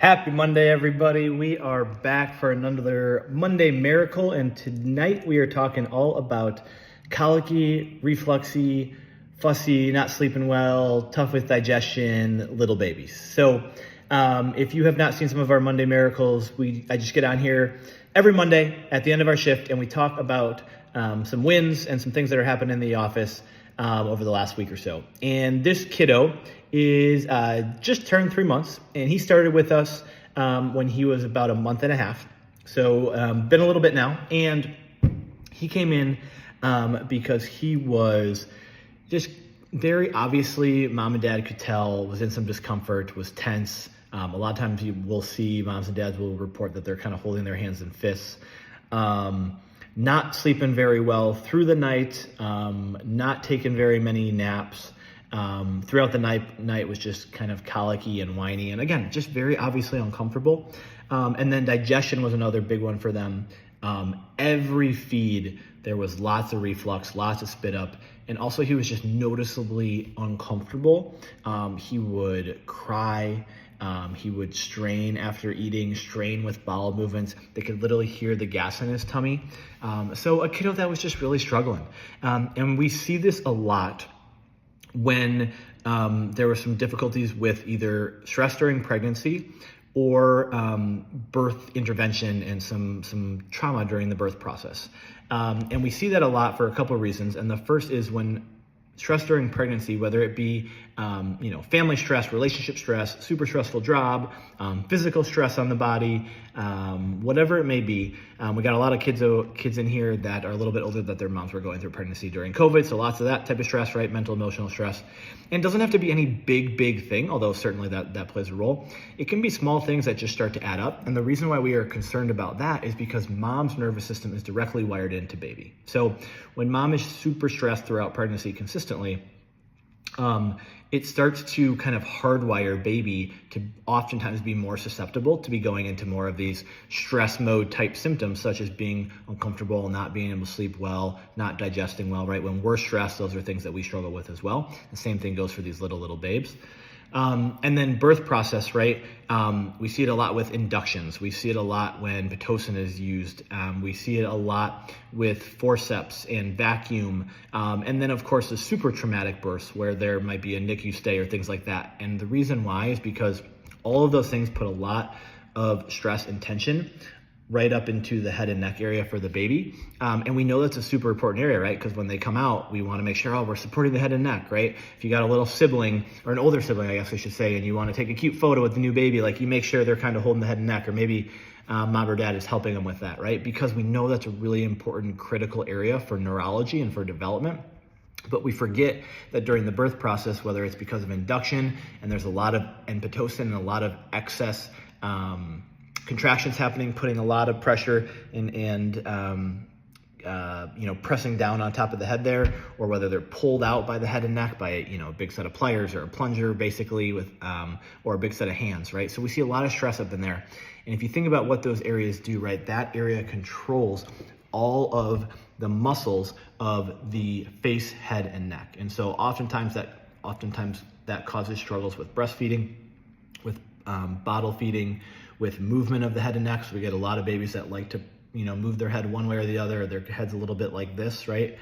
Happy Monday, everybody. We are back for another Monday Miracle, and tonight we are talking all about colicky, refluxy, fussy, not sleeping well, tough with digestion, little babies. So if you have not seen some of our Monday Miracles, I just get on here every Monday at the end of our shift, and we talk about some wins and some things that are happening in the office over the last week or so. And this kiddo is just turned 3 months, and he started with us when he was about a month and a half. So been a little bit now, and he came in because he was just very obviously, mom and dad could tell, was in some discomfort, was tense. A lot of times you will see moms and dads will report that they're kind of holding their hands in fists. Not sleeping very well through the night, not taking very many naps. Throughout the night was just kind of colicky and whiny, and again, just very obviously uncomfortable. And then digestion was another big one for them. Every feed, there was lots of reflux, lots of spit up, and also he was just noticeably uncomfortable. He would cry. He would strain after eating, strain with bowel movements. They could literally hear the gas in his tummy. So a kiddo that was just really struggling. And we see this a lot when there were some difficulties with either stress during pregnancy or birth intervention and some trauma during the birth process. And we see that a lot for a couple of reasons. And the first is when stress during pregnancy, whether it be family stress, relationship stress, super stressful job, physical stress on the body, whatever it may be. We got a lot of kids in here that are a little bit older that their moms were going through pregnancy during COVID. So lots of that type of stress, right? Mental, emotional stress. And it doesn't have to be any big thing, although certainly that plays a role. It can be small things that just start to add up. And the reason why we are concerned about that is because mom's nervous system is directly wired into baby. So when mom is super stressed throughout pregnancy consistently, it starts to kind of hardwire baby to oftentimes be more susceptible to be going into more of these stress mode type symptoms, such as being uncomfortable, not being able to sleep well, not digesting well, right? When we're stressed, those are things that we struggle with as well. The same thing goes for these little babes. And then birth process, right? We see it a lot with inductions. We see it a lot when Pitocin is used. We see it a lot with forceps and vacuum. And then of course the super traumatic births where there might be a NICU stay or things like that. And the reason why is because all of those things put a lot of stress and tension right up into the head and neck area for the baby. And we know that's a super important area, right? Because when they come out, we want to make sure, we're supporting the head and neck, right? If you got a little sibling, or an older sibling, I guess I should say, and you want to take a cute photo with the new baby, like you make sure they're kind of holding the head and neck, or maybe mom or dad is helping them with that, right? Because we know that's a really important, critical area for neurology and for development. But we forget that during the birth process, whether it's because of induction, and there's a lot of Pitocin and a lot of excess contractions happening, putting a lot of pressure and pressing down on top of the head there, or whether they're pulled out by the head and neck by a big set of pliers or a plunger, basically, with or a big set of hands, right? So we see a lot of stress up in there. And if you think about what those areas do, right, that area controls all of the muscles of the face, head, and neck. And so oftentimes that causes struggles with breastfeeding, with bottle feeding, with movement of the head and neck. So we get a lot of babies that like to, move their head one way or the other. Their head's a little bit like this, right?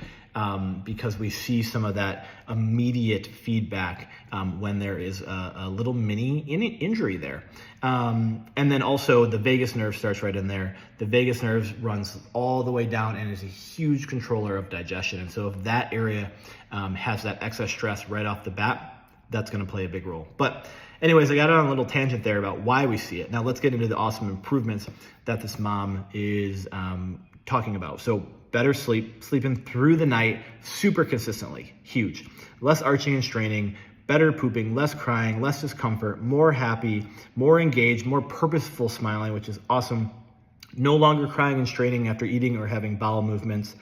Because we see some of that immediate feedback when there is a little mini injury there. And then also the vagus nerve starts right in there. The vagus nerve runs all the way down and is a huge controller of digestion. And so if that area has that excess stress right off the bat, that's going to play a big role. But anyways, I got on a little tangent there about why we see it. Now let's get into the awesome improvements that this mom is talking about. So better sleep, sleeping through the night, super consistently, huge. Less arching and straining, better pooping, less crying, less discomfort, more happy, more engaged, more purposeful smiling, which is awesome. No longer crying and straining after eating or having bowel movements.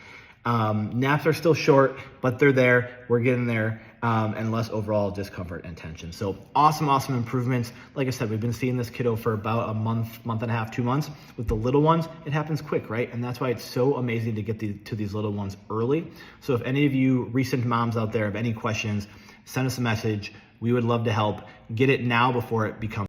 Naps are still short, but they're there. We're getting there. And less overall discomfort and tension. So awesome improvements. Like I said, we've been seeing this kiddo for about a month and a half, 2 months. With the little ones, it happens quick, right? And that's why it's so amazing to get to these little ones early. So if any of you recent moms out there have any questions, send us a message. We would love to help. Get it now before it becomes